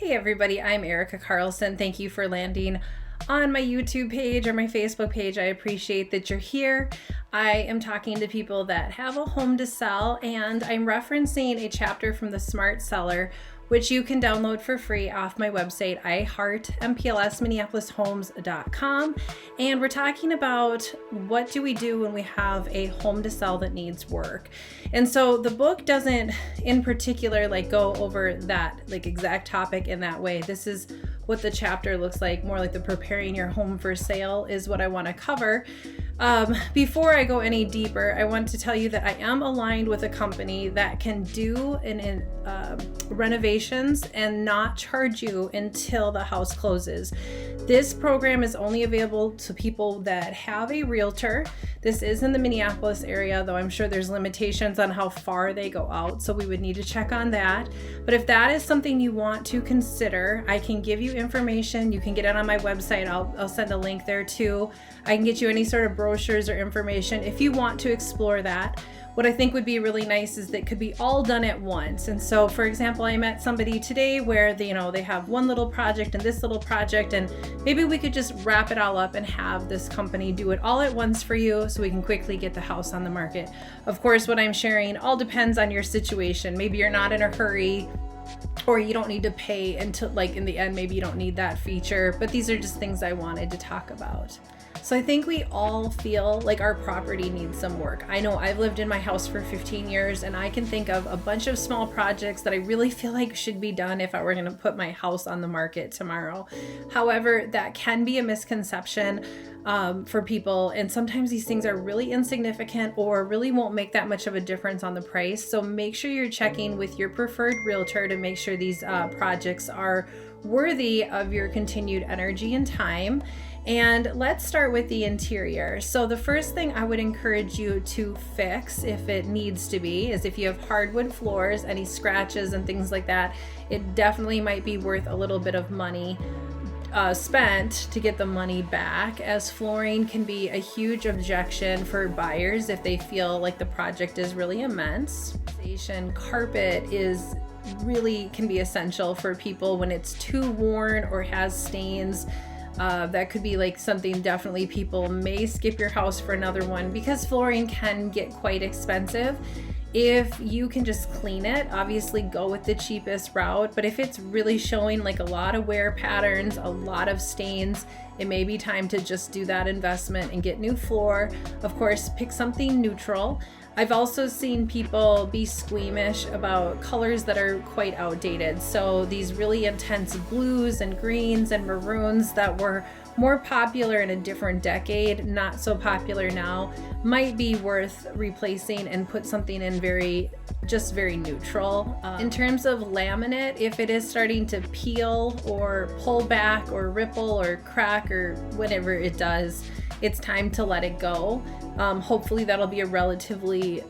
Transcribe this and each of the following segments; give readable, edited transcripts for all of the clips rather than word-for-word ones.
Hey everybody, I'm Erica Carlson. Thank you for landing on my YouTube page or my Facebook page. I appreciate that you're here. I am talking to people that have a home to sell, and I'm referencing a chapter from the Smart Seller, which you can download for free off my website, iHeartMPLSMinneapolisHomes.com. And we're talking about what do we do when we have a home to sell that needs work. And so the book doesn't in particular go over that exact topic in that way. This is what the chapter looks like, more like the preparing your home for sale is what I want to cover. Before I go any deeper, I want to tell you that I am aligned with a company that can do renovations and not charge you until the house closes. This program is only available to people that have a realtor. This is in the Minneapolis area, though I'm sure there's limitations on how far they go out, so we would need to check on that. But if that is something you want to consider, I can give you information. You can get it on my website. I'll send a link there too. I can get you any sort of brochures or information if you want to explore that. What I think would be really nice is that it could be all done at once. And so, for example, I met somebody today where they have one little project and this little project, and maybe we could just wrap it all up and have this company do it all at once for you so we can quickly get the house on the market. Of course, what I'm sharing all depends on your situation. Maybe you're not in a hurry, or you don't need to pay until in the end, maybe you don't need that feature, but these are just things I wanted to talk about. So I think we all feel like our property needs some work. I know I've lived in my house for 15 years and I can think of a bunch of small projects that I really feel like should be done if I were going to put my house on the market tomorrow. However, that can be a misconception for people, and sometimes these things are really insignificant or really won't make that much of a difference on the price. So make sure you're checking with your preferred realtor to make sure these projects are worthy of your continued energy and time. And let's start with the interior. So the first thing I would encourage you to fix, if it needs to be, is if you have hardwood floors, any scratches and things like that, it definitely might be worth a little bit of money spent to get the money back, as flooring can be a huge objection for buyers if they feel like the project is really immense. Carpet can be essential for people when it's too worn or has stains. That could be something definitely people may skip your house for another one, because flooring can get quite expensive. If you can just clean it, obviously go with the cheapest route. But if it's really showing a lot of wear patterns, a lot of stains, it may be time to just do that investment and get new floor. Of course, pick something neutral. I've also seen people be squeamish about colors that are quite outdated. So these really intense blues and greens and maroons that were more popular in a different decade, not so popular now, might be worth replacing and put something in very neutral. In terms of laminate, if it is starting to peel or pull back or ripple or crack or whatever it does, it's time to let it go. Hopefully that'll be a relatively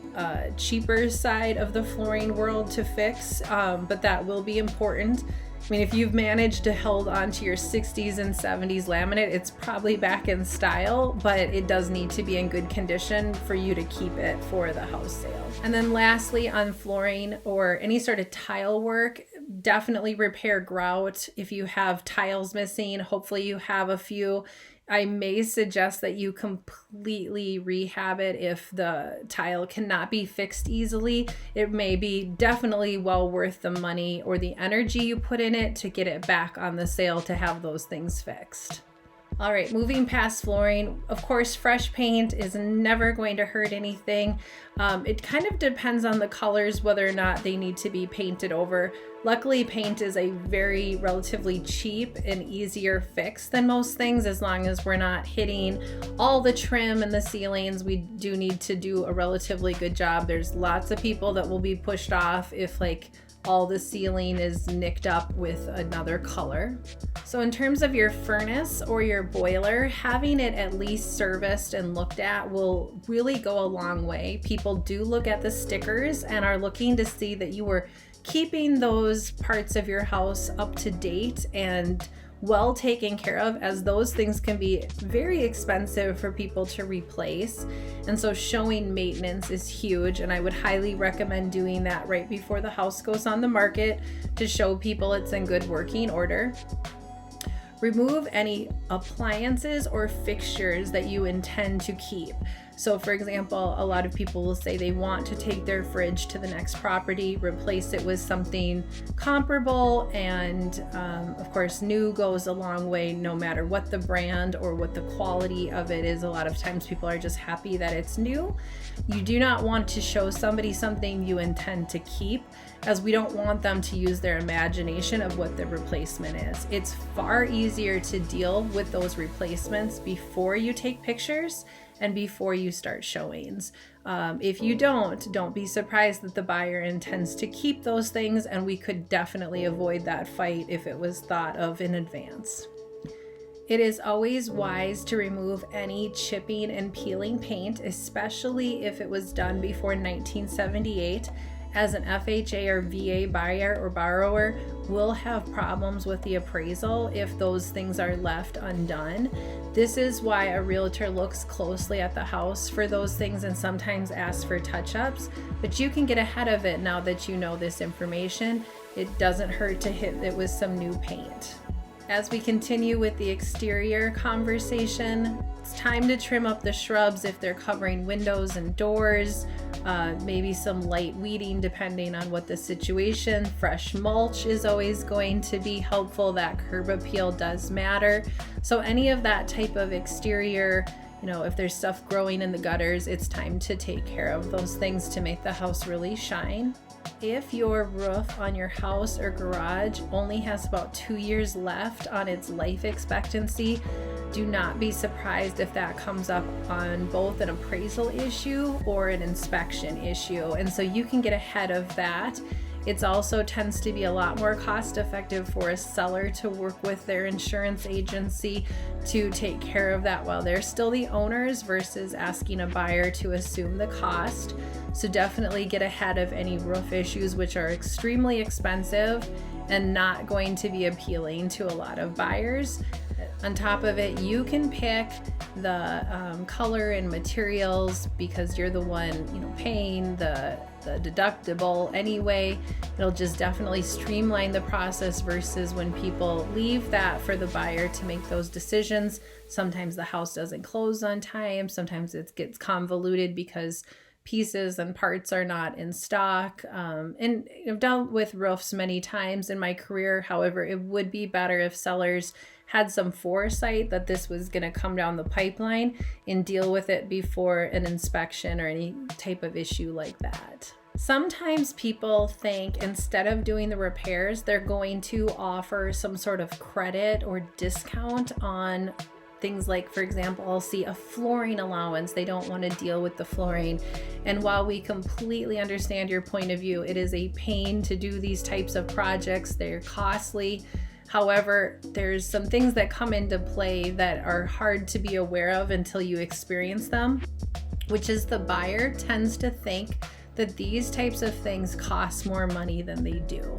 cheaper side of the flooring world to fix, but that will be important. I mean, if you've managed to hold on to your 60s and 70s laminate, it's probably back in style, but it does need to be in good condition for you to keep it for the house sale. And then lastly, on flooring or any sort of tile work, definitely repair grout. If you have tiles missing, hopefully you have a few. I may suggest that you completely rehab it if the tile cannot be fixed easily. It may be definitely well worth the money or the energy you put in it to get it back on the sale to have those things fixed. All right, moving past flooring, of course, fresh paint is never going to hurt anything. It kind of depends on the colors, whether or not they need to be painted over. Luckily, paint is a very relatively cheap and easier fix than most things, as long as we're not hitting all the trim and the ceilings. We do need to do a relatively good job. There's lots of people that will be pushed off if all the ceiling is nicked up with another color. So in terms of your furnace or your boiler, having it at least serviced and looked at will really go a long way. People do look at the stickers and are looking to see that you were keeping those parts of your house up to date and well taken care of, as those things can be very expensive for people to replace. And so showing maintenance is huge, and I would highly recommend doing that right before the house goes on the market to show people it's in good working order. Remove any appliances or fixtures that you intend to keep. So for example, a lot of people will say they want to take their fridge to the next property, replace it with something comparable, and of course new goes a long way no matter what the brand or what the quality of it is. A lot of times people are just happy that it's new. You do not want to show somebody something you intend to keep, as we don't want them to use their imagination of what the replacement is. It's far easier to deal with those replacements before you take pictures and before you start showings. If you don't be surprised that the buyer intends to keep those things, and we could definitely avoid that fight if it was thought of in advance. It is always wise to remove any chipping and peeling paint, especially if it was done before 1978, as an FHA or VA buyer or borrower will have problems with the appraisal if those things are left undone. This is why a realtor looks closely at the house for those things and sometimes asks for touch-ups, but you can get ahead of it now that you know this information. It doesn't hurt to hit it with some new paint. As we continue with the exterior conversation, it's time to trim up the shrubs if they're covering windows and doors, maybe some light weeding depending on what the situation. Fresh mulch is always going to be helpful. That curb appeal does matter. So any of that type of exterior, if there's stuff growing in the gutters, it's time to take care of those things to make the house really shine. If your roof on your house or garage only has about 2 years left on its life expectancy, do not be surprised if that comes up on both an appraisal issue or an inspection issue. And so you can get ahead of that. It also tends to be a lot more cost effective for a seller to work with their insurance agency to take care of that while they're still the owners versus asking a buyer to assume the cost. So definitely get ahead of any roof issues, which are extremely expensive and not going to be appealing to a lot of buyers. On top of it, you can pick the color and materials because you're the one, paying the deductible anyway. It'll just definitely streamline the process versus when people leave that for the buyer to make those decisions. Sometimes the house doesn't close on time. Sometimes it gets convoluted because pieces and parts are not in stock. And I've dealt with roofs many times in my career. However, it would be better if sellers had some foresight that this was going to come down the pipeline and deal with it before an inspection or any type of issue like that. Sometimes people think instead of doing the repairs, they're going to offer some sort of credit or discount on things like, for example, I'll see a flooring allowance. They don't want to deal with the flooring. And while we completely understand your point of view, it is a pain to do these types of projects. They're costly. However, there's some things that come into play that are hard to be aware of until you experience them, which is the buyer tends to think that these types of things cost more money than they do.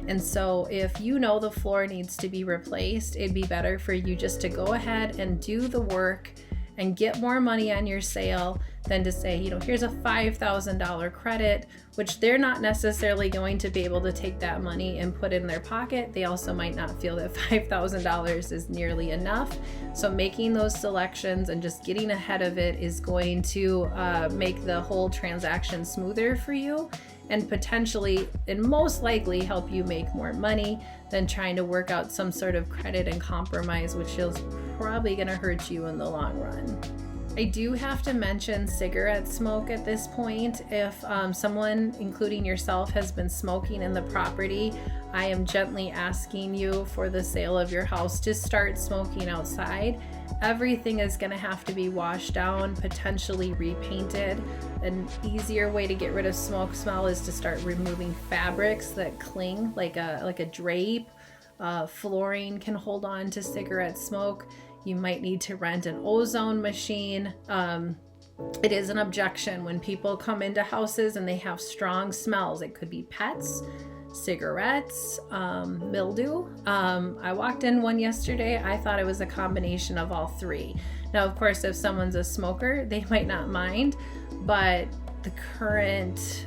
And so if you know the floor needs to be replaced, it'd be better for you just to go ahead and do the work and get more money on your sale than to say, here's a $5,000 credit, which they're not necessarily going to be able to take that money and put in their pocket. They also might not feel that $5,000 is nearly enough. So making those selections and just getting ahead of it is going to make the whole transaction smoother for you and potentially and most likely help you make more money than trying to work out some sort of credit and compromise, which is probably going to hurt you in the long run. I do have to mention cigarette smoke at this point. If someone, including yourself, has been smoking in the property, I am gently asking you for the sale of your house to start smoking outside. Everything is going to have to be washed down, potentially repainted. An easier way to get rid of smoke smell is to start removing fabrics that cling, like a drape. Flooring can hold on to cigarette smoke. You might need to rent an ozone machine. It is an objection when people come into houses and they have strong smells. It could be pets, cigarettes, mildew. I walked in one yesterday. I thought it was a combination of all three. Now, of course, if someone's a smoker, they might not mind, but the current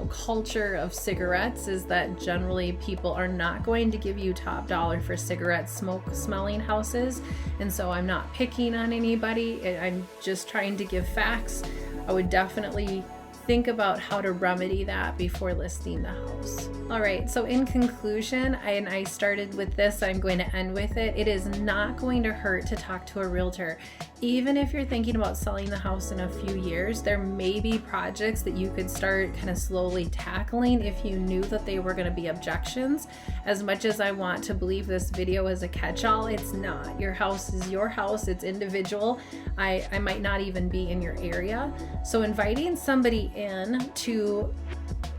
culture of cigarettes is that generally people are not going to give you top dollar for cigarette smoke smelling houses. And so I'm not picking on anybody. I'm just trying to give facts. I would definitely think about how to remedy that before listing the house. All right, so in conclusion, I started with this, I'm going to end with it. It is not going to hurt to talk to a realtor. Even if you're thinking about selling the house in a few years, there may be projects that you could start kind of slowly tackling if you knew that they were going to be objections. As much as I want to believe this video is a catch-all, it's not. Your house is your house, it's individual. I might not even be in your area. So inviting somebody in to,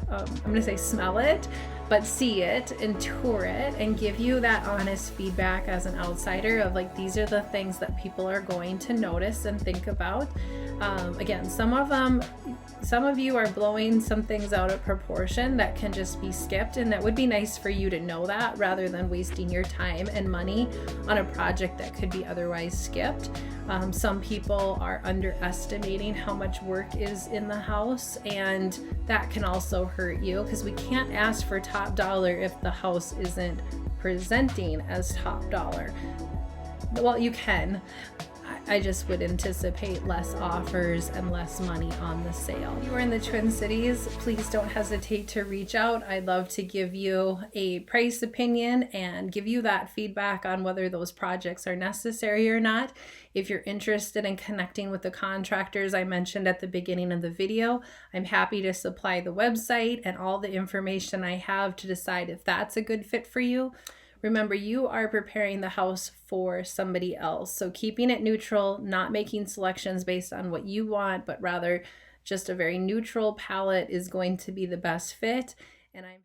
I'm gonna say smell it, but see it and tour it and give you that honest feedback as an outsider of like, these are the things that people are going to notice and think about. Again, some of you are blowing some things out of proportion that can just be skipped, and that would be nice for you to know that rather than wasting your time and money on a project that could be otherwise skipped. Some people are underestimating how much work is in the house, and that can also hurt you because we can't ask for top dollar if the house isn't presenting as top dollar. Well, you can. I just would anticipate less offers and less money on the sale. If you are in the Twin Cities, please don't hesitate to reach out. I'd love to give you a price opinion and give you that feedback on whether those projects are necessary or not. If you're interested in connecting with the contractors I mentioned at the beginning of the video, I'm happy to supply the website and all the information I have to decide if that's a good fit for you. Remember, you are preparing the house for somebody else. So keeping it neutral, not making selections based on what you want, but rather just a very neutral palette is going to be the best fit. And I'm